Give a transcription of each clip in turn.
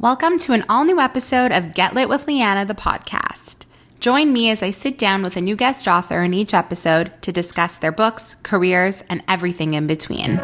Welcome to an all-new episode of Get Lit with Lianna, the podcast. Join me as I sit down with a new guest author in each episode to discuss their books, careers, and everything in between.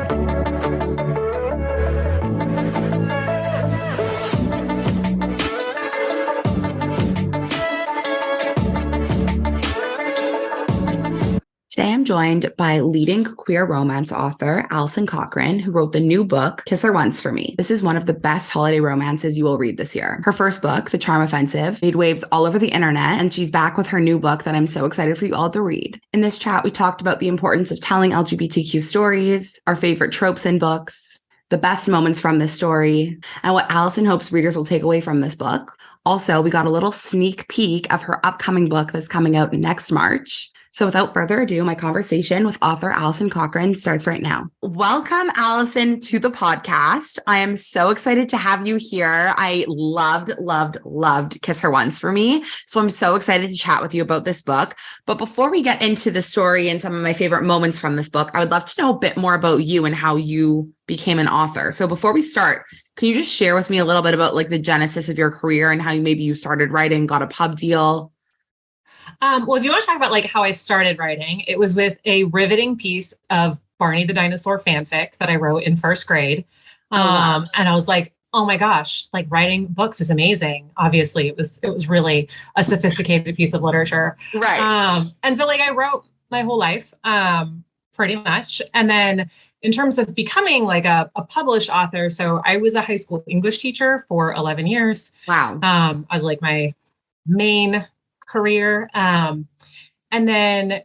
Today, I'm joined by leading queer romance author Alison Cochrun, who wrote the new book, Kiss Her Once for Me. This is one of the best holiday romances you will read this year. Her first book, The Charm Offensive, made waves all over the internet, and she's back with her new book that I'm so excited for you all to read. In this chat, we talked about the importance of telling LGBTQ stories, our favorite tropes in books, the best moments from this story, and what Alison hopes readers will take away from this book. Also, we got a little sneak peek of her upcoming book that's coming out next March. So without further ado, my conversation with author Alison Cochrun starts right now. Welcome, Alison, to the podcast. I am so excited to have you here. I loved Kiss Her Once for Me. So I'm so excited to chat with you about this book. But before we get into the story and some of my favorite moments from this book, I would love to know a bit more about you and how you became an author. So before we start, can you just share with me a little bit about like the genesis of your career and how you started writing, got a pub deal? Well, if you want to talk about like how I started writing, it was with a riveting piece of Barney the Dinosaur fanfic that I wrote in first grade. Wow. And I was like, oh my gosh, like writing books is amazing. Obviously, it was really a sophisticated piece of literature. Right. And so like I wrote my whole life, pretty much. And then in terms of becoming like a published author, so I was a high school English teacher for 11 years. Wow. I was like my main career. And then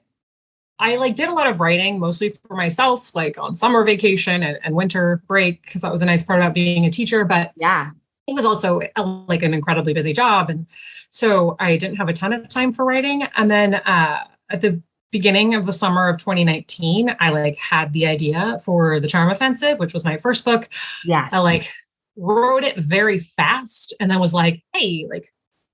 I like did a lot of writing, mostly for myself, like on summer vacation and winter break, because that was a nice part about being a teacher. But yeah, it was also like an incredibly busy job. And so I didn't have a ton of time for writing. And then at the beginning of the summer of 2019, I like had the idea for The Charm Offensive, which was my first book. Yes. I like wrote it very fast and then was like, hey, like,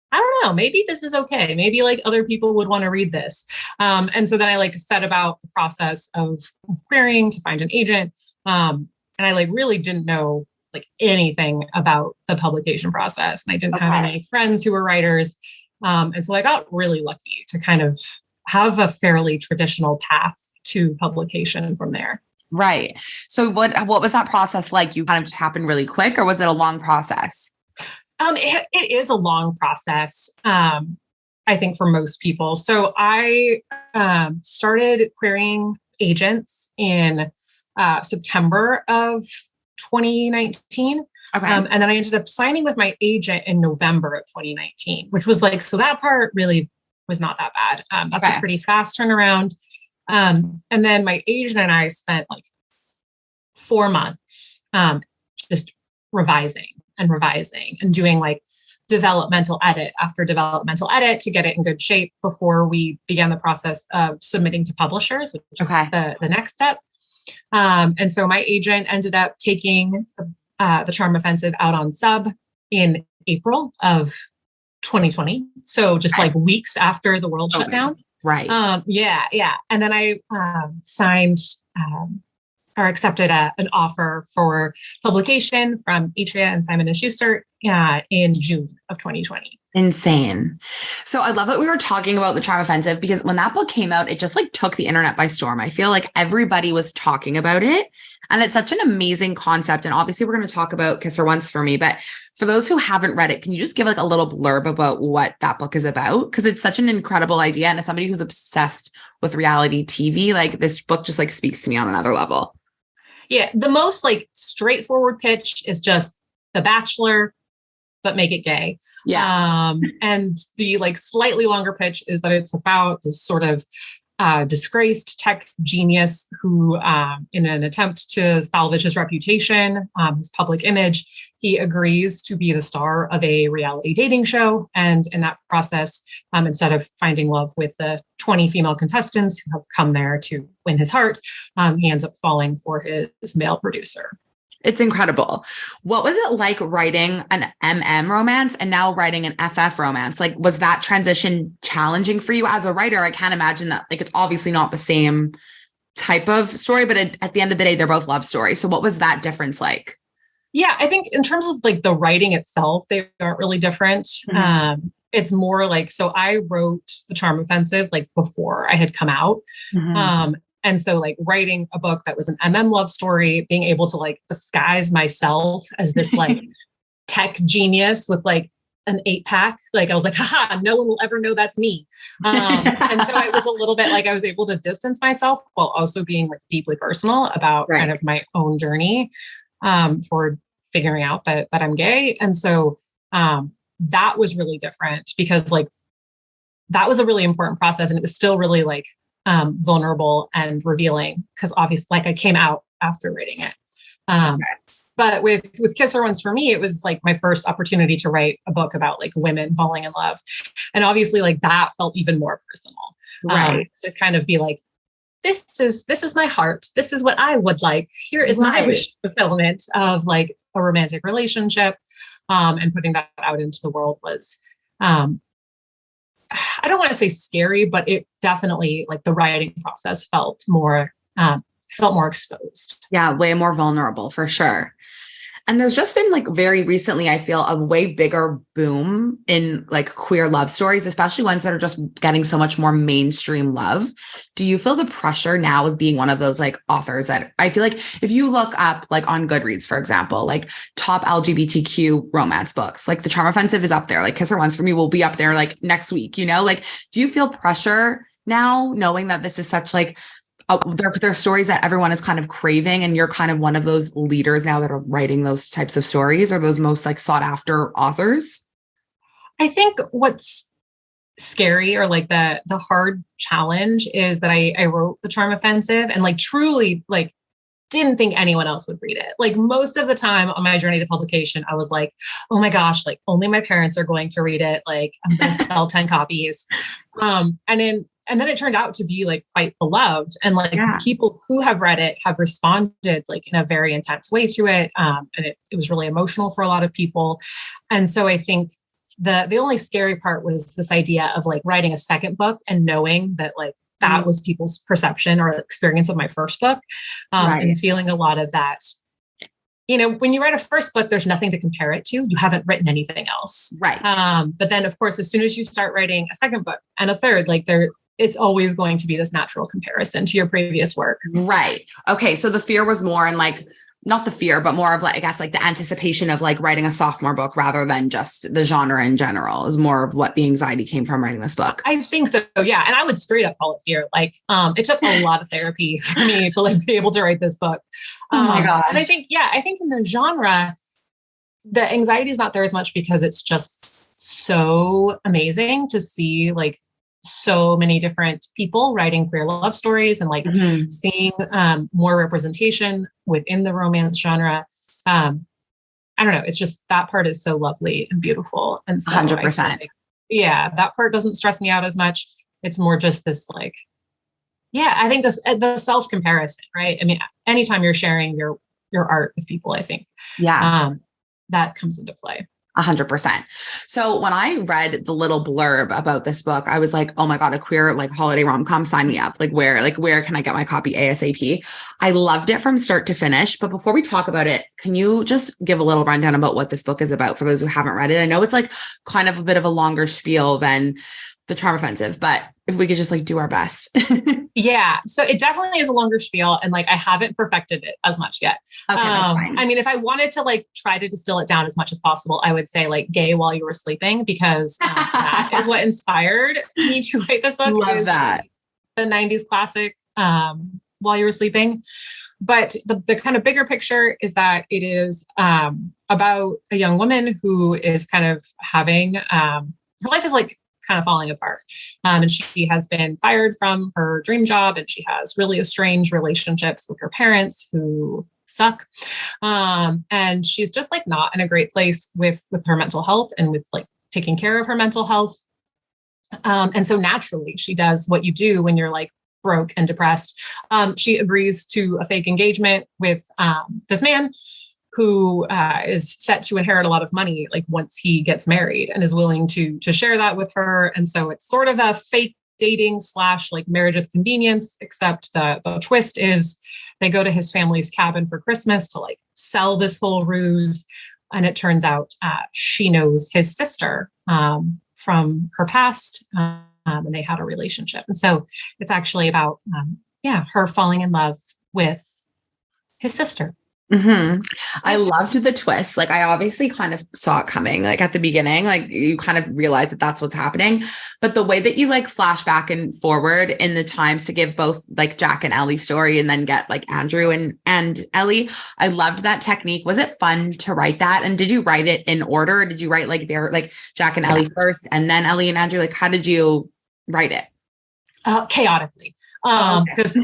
I don't know, maybe this is okay. Maybe like other people would want to read this. And so then I like set about the process of querying to find an agent. And I like really didn't know like anything about the publication process. And I didn't have any friends who were writers. And so I got really lucky to kind of have a fairly traditional path to publication from there. Right. So what was that process like? You kind of just happened really quick, or was it a long process? It is a long process, I think, for most people. So I started querying agents in September of 2019. Okay. And then I ended up signing with my agent in November of 2019, which was like, so that part really was not that bad. That's a pretty fast turnaround. And then my agent and I spent like 4 months just revising and doing like developmental edit after developmental edit to get it in good shape before we began the process of submitting to publishers, which is the next step. And so my agent ended up taking the Charm Offensive out on sub in April of 2020. So just like weeks after the world shut down. Right. Yeah. And then I signed or accepted an offer for publication from Atria and Simon & Schuster in June of 2020. Insane. So I love that we were talking about The Charm Offensive, because when that book came out, it just like took the internet by storm. I feel like everybody was talking about it, and it's such an amazing concept. And obviously we're going to talk about Kiss Her Once for Me, but for those who haven't read it, can you just give like a little blurb about what that book is about? Because it's such an incredible idea. And as somebody who's obsessed with reality TV, like this book just like speaks to me on another level. Yeah, the most like straightforward pitch is just The Bachelor, but make it gay. Yeah. And the like slightly longer pitch is that it's about this sort of disgraced tech genius who, in an attempt to salvage his reputation, his public image, he agrees to be the star of a reality dating show. And in that process, instead of finding love with the 20 female contestants who have come there to win his heart, he ends up falling for his male producer. It's incredible. What was it like writing an romance and now writing an FF romance? Like, was that transition challenging for you as a writer? I can't imagine that. Like, it's obviously not the same type of story, but at the end of the day, they're both love stories. So what was that difference like? Yeah, I think in terms of like the writing itself, they aren't really different. Mm-hmm. It's more like, so I wrote The Charm Offensive like before I had come out. Mm-hmm. And so like writing a book that was an love story, being able to like disguise myself as this like tech genius with like an 8-pack. Like I was like, haha, no one will ever know that's me. And so I was a little bit like, I was able to distance myself while also being like deeply personal about kind of my own journey for figuring out that I'm gay. And so that was really different because like that was a really important process, and it was still really like vulnerable and revealing because obviously like I came out after writing it. But with Kiss Her Once, for me, it was like my first opportunity to write a book about like women falling in love. And obviously like that felt even more personal. To kind of be like, this is my heart. This is what I would like. Here is my wish fulfillment of like a romantic relationship. And putting that out into the world was, I don't want to say scary, but it definitely like the writing process felt more exposed. Yeah, way more vulnerable for sure. And there's just been like very recently, I feel, a way bigger boom in like queer love stories, especially ones that are just getting so much more mainstream love. Do you feel the pressure now as being one of those like authors that I feel like if you look up like on Goodreads, for example, like top LGBTQ romance books, like The Charm Offensive is up there, like Kiss Her Once for me will be up there like next week, like, do you feel pressure now knowing that this is such like, they're stories that everyone is kind of craving, and you're kind of one of those leaders now that are writing those types of stories, or those most like sought after authors? I think what's scary or like the hard challenge is that I wrote The Charm Offensive and like truly like didn't think anyone else would read it. Like most of the time on my journey to publication, I was like, oh my gosh, like only my parents are going to read it. Like I'm going to sell 10 copies. And then it turned out to be like quite beloved, and like people who have read it have responded like in a very intense way to it. And it was really emotional for a lot of people. And so I think the only scary part was this idea of like writing a second book and knowing that like that was people's perception or experience of my first book, and feeling a lot of that. When you write a first book, there's nothing to compare it to. You haven't written anything else. Right. But then of course, as soon as you start writing a second book and a third, like it's always going to be this natural comparison to your previous work. Right. Okay. So the fear was more in like, not the fear, but more of like, I guess like the anticipation of like writing a sophomore book rather than just the genre in general is more of what the anxiety came from writing this book. I think so. Yeah. And I would straight up call it fear. Like, it took a lot of therapy for me to like be able to write this book. Oh my gosh. And I think in the genre, the anxiety is not there as much because it's just so amazing to see like so many different people writing queer love stories and like seeing more representation within the romance genre. I don't know. It's just that part is so lovely and beautiful. And so 100%. like, that part doesn't stress me out as much. It's more just this like, I think the self-comparison, right? I mean, anytime you're sharing your art with people, I think that comes into play. 100%. So when I read the little blurb about this book, I was like, oh my God, a queer like holiday rom-com, sign me up. Like where can I get my copy ASAP? I loved it from start to finish. But before we talk about it, can you just give a little rundown about what this book is about for those who haven't read it? I know it's like kind of a bit of a longer spiel than The Charm Offensive, but if we could just like do our best. Yeah. So it definitely is a longer spiel, and like I haven't perfected it as much yet. Okay, that's fine. I mean, if I wanted to like try to distill it down as much as possible, I would say like gay while you were sleeping, because that is what inspired me to write this book. Love that. The 90s classic, While You Were Sleeping. But the kind of bigger picture is that it is about a young woman who is kind of having, her life is like kind of falling apart. And she has been fired from her dream job, and she has really estranged relationships with her parents who suck. And she's just like not in a great place with her mental health and with like taking care of her mental health. And so naturally she does what you do when you're like broke and depressed. She agrees to a fake engagement with this man who is set to inherit a lot of money, like once he gets married, and is willing to share that with her. And so it's sort of a fake dating / like marriage of convenience, except the twist is they go to his family's cabin for Christmas to like sell this whole ruse. And it turns out she knows his sister from her past, and they had a relationship. And so it's actually about, her falling in love with his sister. Mm-hmm. I loved the twist. Like I obviously kind of saw it coming, like at the beginning, like you kind of realize that that's what's happening. But the way that you like flash back and forward in the times to give both like Jack and Ellie's story and then get like Andrew and Ellie, I loved that technique. Was it fun to write that? And did you write it in order? Or did you write like their like Jack and Ellie first and then Ellie and Andrew? Like how did you write it? Chaotically. Because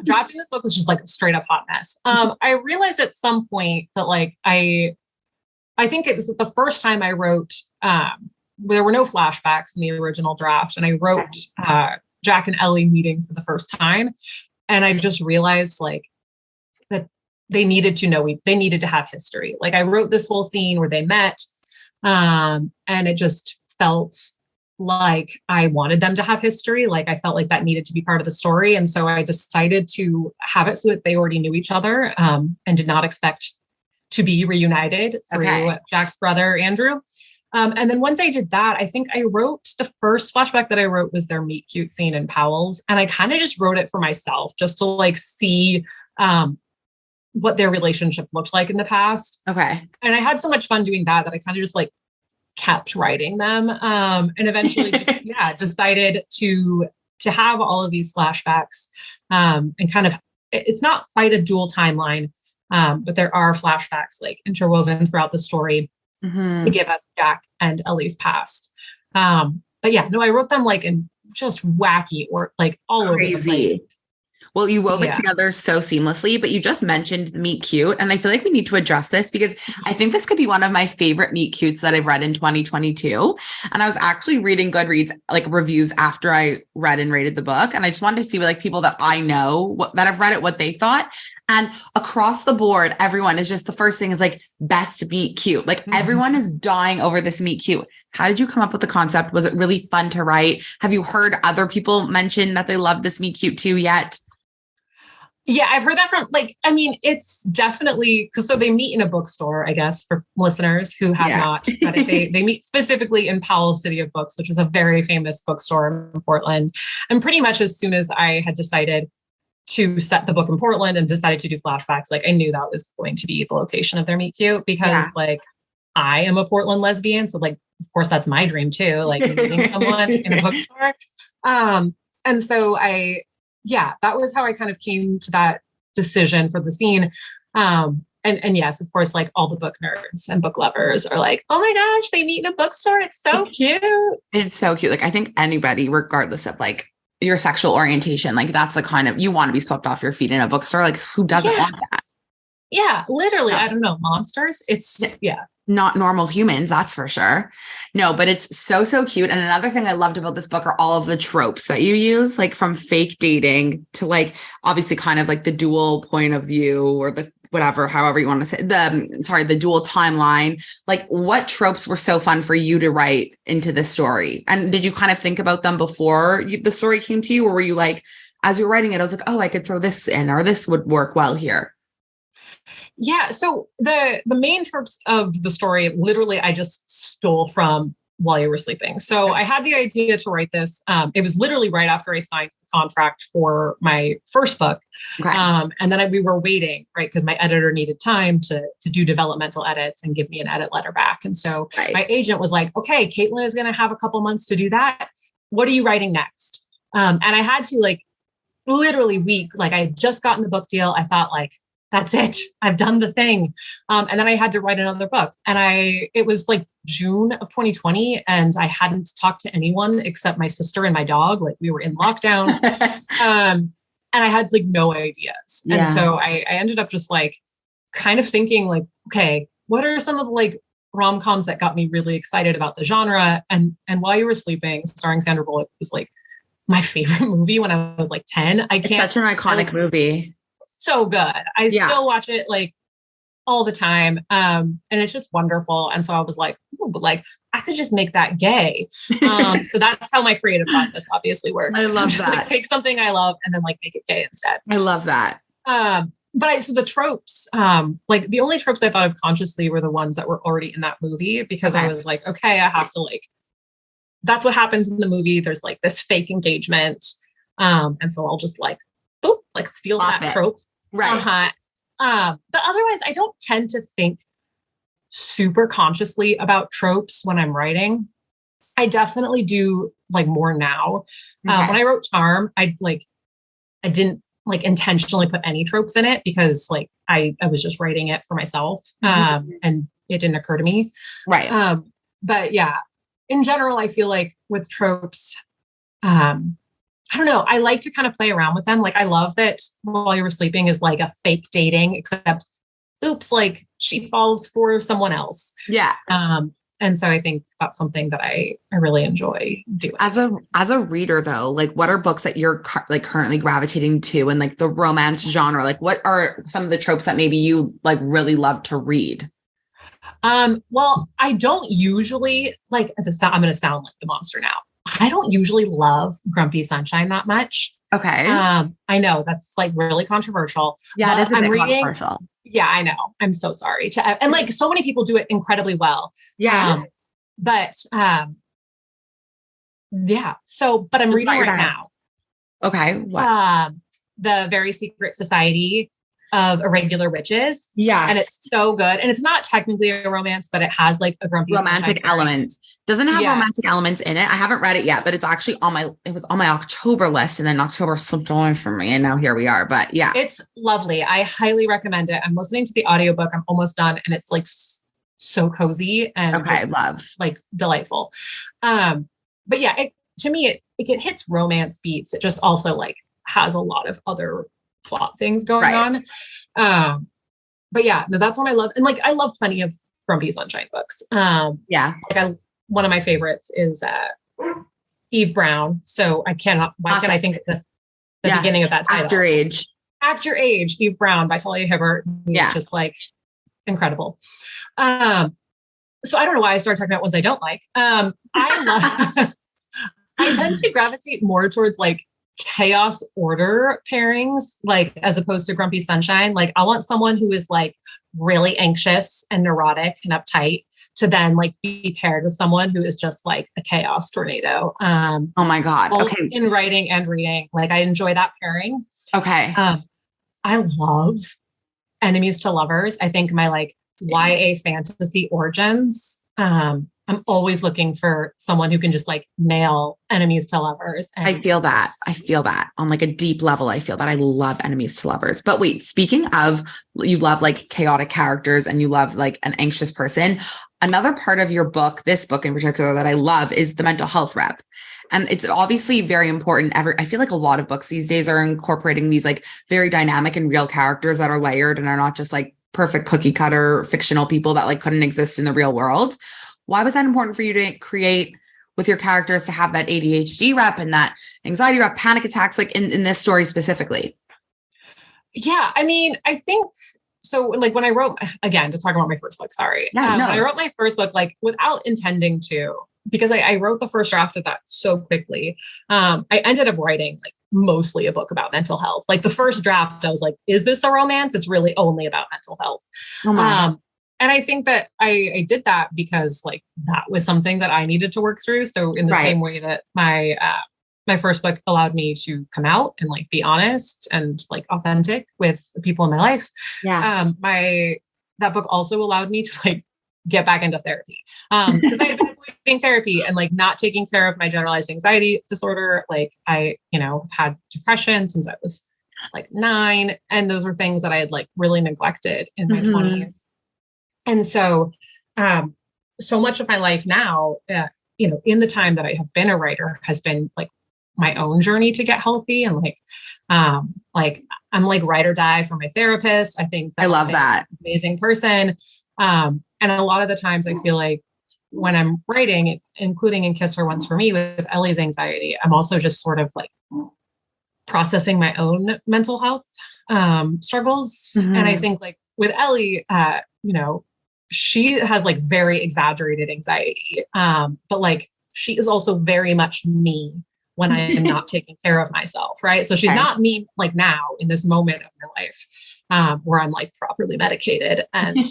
drafting this book was just like a straight up hot mess. I realized at some point that like, I think it was the first time I wrote, there were no flashbacks in the original draft. And I wrote, Jack and Ellie meeting for the first time. And I just realized like that they needed to know, they needed to have history. Like I wrote this whole scene where they met, and it just felt like I wanted them to have history. Like I felt like that needed to be part of the story. And so I decided to have it so that they already knew each other, and did not expect to be reunited through Jack's brother, Andrew. And then once I did that, I think I wrote the first flashback that I wrote was their meet cute scene in Powell's. And I kind of just wrote it for myself just to like see, what their relationship looked like in the past. Okay. And I had so much fun doing that I kind of just like kept writing them, and eventually just decided to have all of these flashbacks, and kind of it's not quite a dual timeline, but there are flashbacks like interwoven throughout the story to give us Jack and Ellie's past. But I wrote them like in just wacky or like all over the place. Well, you wove it together so seamlessly, but you just mentioned meet cute. And I feel like we need to address this because I think this could be one of my favorite meet cutes that I've read in 2022. And I was actually reading Goodreads, like reviews after I read and rated the book. And I just wanted to see like people that I know that have read it, what they thought. And across the board, everyone is just, the first thing is like best meet cute. Like everyone is dying over this meet cute. How did you come up with the concept? Was it really fun to write? Have you heard other people mention that they love this meet cute too yet? Yeah, I've heard that from it's definitely because so they meet in a bookstore, I guess, for listeners who have not read it. They meet specifically in Powell's City of Books, which is a very famous bookstore in Portland. And pretty much as soon as I had decided to set the book in Portland and decided to do flashbacks, like I knew that was going to be the location of their meet cute because like I am a Portland lesbian. So like, of course, that's my dream too, like meeting someone in a bookstore. And so that was how I kind of came to that decision for the scene. And yes, of course, like all the book nerds and book lovers are like, oh my gosh, they meet in a bookstore. It's so cute. It's so cute. Like I think anybody, regardless of like your sexual orientation, like that's the kind of, you want to be swept off your feet in a bookstore. Like who doesn't want that? Yeah, literally. I don't know. Monsters. It's not normal humans, that's for sure. No, but it's so, so cute. And another thing I loved about this book are all of the tropes that you use, like from fake dating to like, obviously kind of like the dual point of view or the whatever, however you want to say the dual timeline. Like what tropes were so fun for you to write into this story? And did you kind of think about them before the story came to you? Or were you like, as you're writing it, I was like, oh, I could throw this in, or this would work well here? Yeah. So the main tropes of the story, literally, I just stole from While You Were Sleeping. So I had the idea to write this. It was literally right after I signed the contract for my first book. And then we were waiting, right? Because my editor needed time to do developmental edits and give me an edit letter back. And so my agent was like, okay, Caitlin is going to have a couple months to do that. What are you writing next? And I had to like literally like I had just gotten the book deal. I thought like, that's it. I've done the thing. And then I had to write another book. And it was like June of 2020. And I hadn't talked to anyone except my sister and my dog. Like we were in lockdown. And I had like no ideas. Yeah. And so I ended up just like kind of thinking like, okay, what are some of the like rom-coms that got me really excited about the genre? And While You Were Sleeping, starring Sandra Bullock, was like my favorite movie when I was like 10. It's such an iconic movie. So good. I still watch it like all the time. And it's just wonderful. And so I was like, but like I could just make that gay. So that's how my creative process obviously works. I love just that. Like take something I love and then like make it gay instead. I love that. So the tropes, like the only tropes I thought of consciously were the ones that were already in that movie, because I was like, okay, I have to like, that's what happens in the movie. There's like this fake engagement. And so I'll just like, boop, like steal that trope. Right. But otherwise I don't tend to think super consciously about tropes when I'm writing. I definitely do like more now. When I wrote Charm, I didn't like intentionally put any tropes in it, because like I was just writing it for myself. And it didn't occur to me. Right. But yeah, in general, I feel like with tropes, I don't know. I like to kind of play around with them. Like I love that While You Were Sleeping is like a fake dating, except oops, like she falls for someone else. Yeah. And so I think that's something that I really enjoy doing. As a reader though, like what are books that you're like currently gravitating to, and like the romance genre? Like what are some of the tropes that maybe you like really love to read? Well, I don't usually like I'm going to sound like the monster now. I don't usually love Grumpy Sunshine that much. Okay. I know that's like really controversial. Yeah, it is a bit controversial. Yeah, I know. I'm so sorry and like so many people do it incredibly well. Yeah. Yeah. So, but I'm reading right now. Okay. What? The Very Secret Society of Irregular Witches. Yes. And it's so good. And it's not technically a romance, but it has like a grumpy romantic elements. Doesn't have romantic elements in it. I haven't read it yet, but it's actually it was on my October list, and then October slipped away from me, and now here we are. But yeah. It's lovely. I highly recommend it. I'm listening to the audiobook. I'm almost done, and it's like so cozy and like delightful. But yeah, to me, it hits romance beats. It just also like has a lot of other plot things going on. But yeah, no, that's what I love. And like, I love plenty of Grumpy Sunshine books. Like one of my favorites is Eve Brown. So why can I think of the beginning of that title? Act Your Age, Eve Brown by Talia Hibbert. It's just like incredible. So I don't know why I started talking about ones I don't like. I tend to gravitate more towards like chaos order pairings, like as opposed to Grumpy Sunshine. Like I want someone who is like really anxious and neurotic and uptight to then like be paired with someone who is just like a chaos tornado. Oh my God. Okay. In writing and reading, like I enjoy that pairing. Okay. I love enemies to lovers. I think my like YA fantasy origins, I'm always looking for someone who can just like nail enemies to lovers. And I feel that on like a deep level. I feel that I love enemies to lovers. But wait, speaking of, you love like chaotic characters and you love like an anxious person. Another part of your book, this book in particular that I love, is the mental health rep. And it's obviously very important. I feel like a lot of books these days are incorporating these like very dynamic and real characters that are layered and are not just like perfect cookie cutter fictional people that like couldn't exist in the real world. Why was that important for you to create with your characters, to have that ADHD rep and that anxiety rep, panic attacks, like in this story specifically? Yeah. I mean, I think so. Like when I wrote, again, to talk about my first book, sorry. When I wrote my first book, like without intending to, because I wrote the first draft of that so quickly. I ended up writing like mostly a book about mental health. Like the first draft, I was like, is this a romance? It's really only about mental health. Oh my And I think that I did that because like that was something that I needed to work through. So in the same way that my first book allowed me to come out and like be honest and like authentic with the people in my life. Yeah. That book also allowed me to like get back into therapy. Because I had been avoiding therapy and like not taking care of my generalized anxiety disorder. Like I, have had depression since I was like 9. And those were things that I had like really neglected in my 20s. And so, so much of my life now, in the time that I have been a writer has been like my own journey to get healthy. And like I'm like ride or die for my therapist. I think I love that. Amazing person. And a lot of the times I feel like when I'm writing, including in Kiss Her Once for Me with Ellie's anxiety, I'm also just sort of like processing my own mental health struggles. And I think like with Ellie, she has like very exaggerated anxiety. But like, she is also very much me. when I am not taking care of myself. Right. So she's not me like now in this moment of my life where I'm like properly medicated and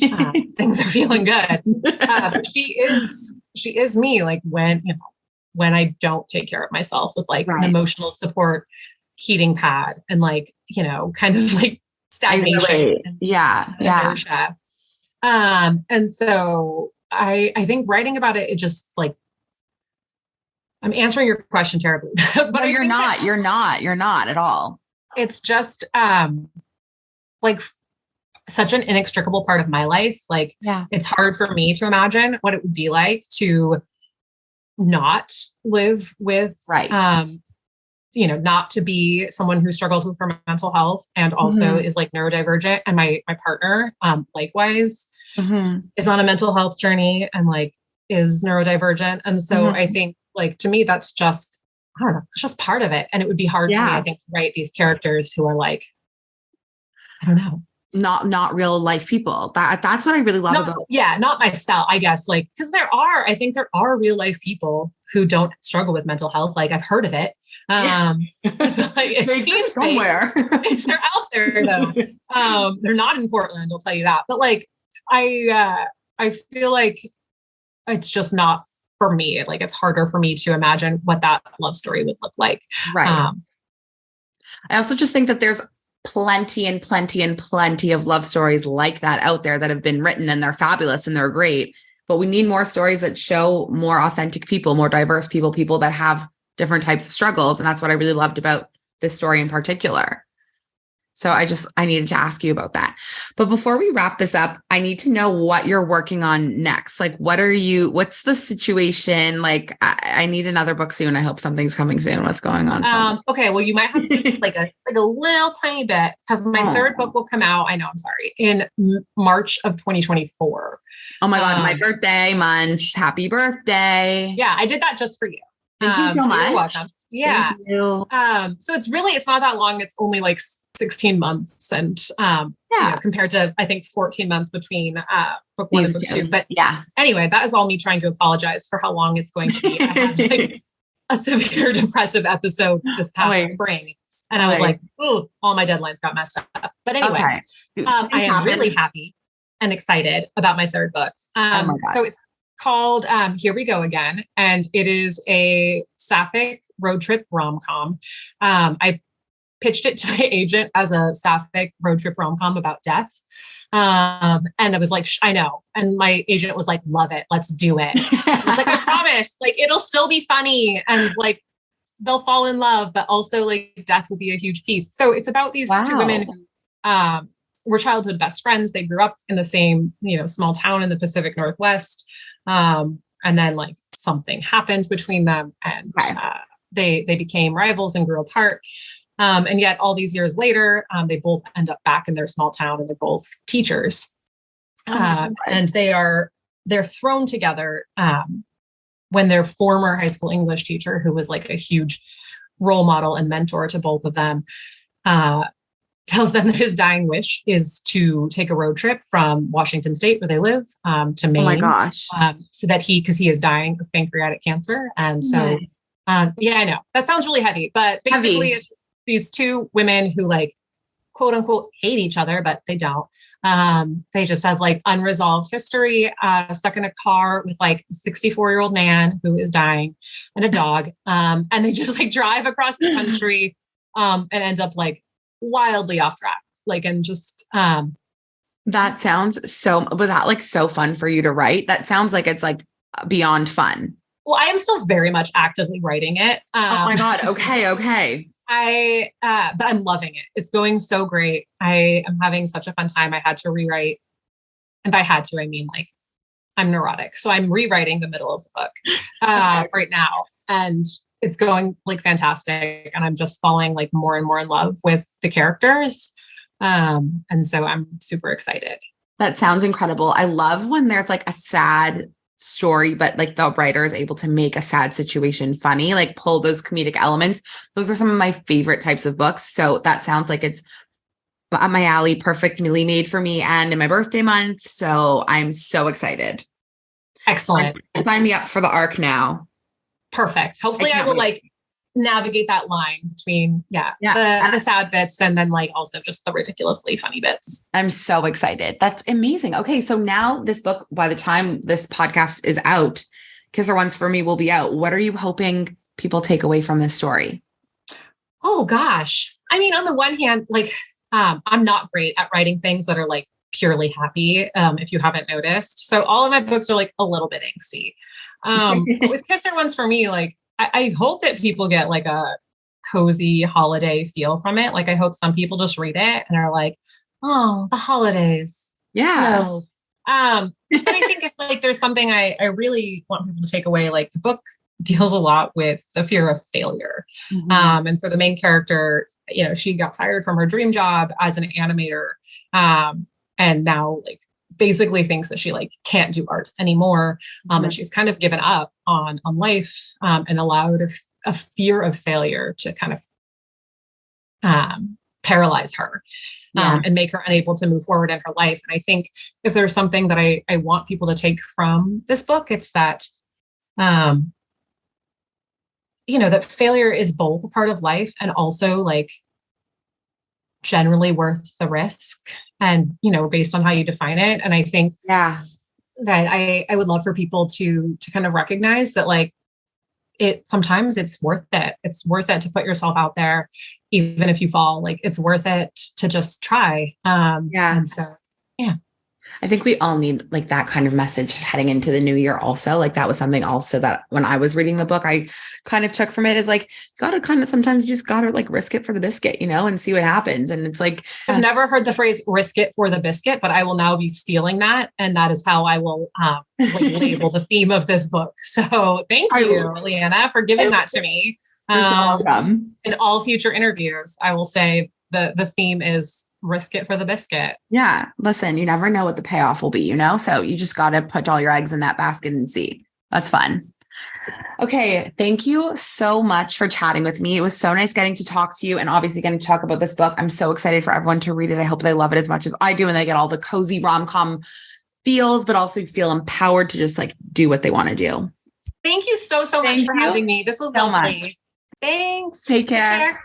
things are feeling good. But she is me like when I don't take care of myself with like an emotional support heating pad and like, kind of like stagnation. Inertia. And so I think writing about it, it just like, I'm answering your question terribly, but no, you're not at all. It's just like such an inextricable part of my life. Like, it's hard for me to imagine what it would be like to not live with, not to be someone who struggles with her mental health and also is like neurodivergent. And my partner, likewise, is on a mental health journey and like is neurodivergent. And so I think like, to me, that's just, I don't know, it's just part of it. And it would be hard for me, I think, to write these characters who are like, I don't know, not real life people. That's what I really love about. Yeah. Not my style, I guess. Like, cause I think there are real life people who don't struggle with mental health. Like I've heard of it. Like, it seems somewhere. If they're out there though, they're not in Portland. I'll tell you that. But like, I feel like it's just not for me. Like it's harder for me to imagine what that love story would look like. Right. I also just think that there's plenty of love stories like that out there that have been written and they're fabulous and they're great, but we need more stories that show more authentic people, more diverse people that have different types of struggles. And that's what I really loved about this story in particular. So I needed to ask you about that. But before we wrap this up, I need to know what you're working on next. Like, what's the situation? Like, I need another book soon. I hope something's coming soon. What's going on? Okay. Well, you might have to just like a little tiny bit because my third book will come out. I know, I'm sorry, in March of 2024. Oh my God. My birthday month. Happy birthday. Yeah. I did that just for you. Thank you so much. You're welcome. Yeah. Thank you. So it's not that long. It's only like 16 months and, compared to, I think 14 months between, book one and book two. But anyway, that is all me trying to apologize for how long it's going to be. I had like a severe depressive episode this past spring. And I was like, oh, all my deadlines got messed up. But anyway, I am really happy and excited about my third book. So it's called Here We Go Again. And it is a sapphic road trip rom-com. I pitched it to my agent as a sapphic road trip rom-com about death. And I was like, I know. And my agent was like, love it. Let's do it. I was like, I promise, like, it'll still be funny. And like, they'll fall in love, but also like death will be a huge piece. So it's about these two women who were childhood best friends. They grew up in the same, small town in the Pacific Northwest. And then like something happened between them and they became rivals and grew apart. And yet all these years later, they both end up back in their small town and they're both teachers. And they're thrown together when their former high school English teacher, who was like a huge role model and mentor to both of them, tells them that his dying wish is to take a road trip from Washington State, where they live, to Maine. Oh my gosh. So that because he is dying of pancreatic cancer. And so, I know that sounds really heavy, but basically it's just these two women who like, quote unquote, hate each other, but they don't. They just have like unresolved history, stuck in a car with like a 64-year-old man who is dying and a dog. And they just like drive across the country and end up like wildly off track. Like, and just, that sounds was that like so fun for you to write? That sounds like it's like beyond fun. Well, I am still very much actively writing it. Oh my God. Okay. But I'm loving it. It's going so great. I am having such a fun time. I had to rewrite, and by had to, I mean like I'm neurotic. So I'm rewriting the middle of the book right now. And it's going like fantastic. And I'm just falling like more and more in love with the characters. And so I'm super excited. That sounds incredible. I love when there's like a sad story, but like the writer is able to make a sad situation funny, like pull those comedic elements. Those are some of my favorite types of books. So that sounds like it's up my alley, perfectly made for me and in my birthday month. So I'm so excited. Excellent. Sign me up for the arc now. Perfect. Hopefully I will like navigate that line between, the sad bits and then like also just the ridiculously funny bits. I'm so excited. That's amazing. Okay. So now this book, by the time this podcast is out, Kiss Her Once for Me will be out. What are you hoping people take away from this story? Oh gosh. I mean, on the one hand, like, I'm not great at writing things that are like purely happy. If you haven't noticed. So all of my books are like a little bit angsty. But with Kiss Her Once for Me, like, I hope that people get like a cozy holiday feel from it. Like, I hope some people just read it and are like, oh, the holidays. Yeah. Snow. But I think if like there's something I really want people to take away, like the book deals a lot with the fear of failure. Mm-hmm. And so the main character, you know, she got fired from her dream job as an animator. And now like basically thinks that she like can't do art anymore. And she's kind of given up on life, and allowed a fear of failure to kind of paralyze her. And make her unable to move forward in her life. And I think if there's something that I want people to take from this book, it's that, you know, that failure is both a part of life and also like generally worth the risk and, you know, based on how you define it. And I think that I would love for people to kind of recognize that like, sometimes it's worth it. It's worth it to put yourself out there, even if you fall, like it's worth it to just try. And so, I think we all need like that kind of message heading into the new year also. Like that was something also that when I was reading the book, I kind of took from it is like, gotta kind of, sometimes you just gotta like risk it for the biscuit, you know, and see what happens. And it's like, I've never heard the phrase risk it for the biscuit, but I will now be stealing that. And that is how I will like label the theme of this book. So thank you, Lianna, for giving that to me. You're so welcome. In all future interviews, I will say the theme is risk it for the biscuit. Yeah. Listen, you never know what the payoff will be, you know? So you just got to put all your eggs in that basket and see. That's fun. Okay. Thank you so much for chatting with me. It was so nice getting to talk to you and obviously getting to talk about this book. I'm so excited for everyone to read it. I hope they love it as much as I do and they get all the cozy rom-com feels, but also feel empowered to just like do what they want to do. Thank you so much for having me. This was so lovely. Thanks. Take care.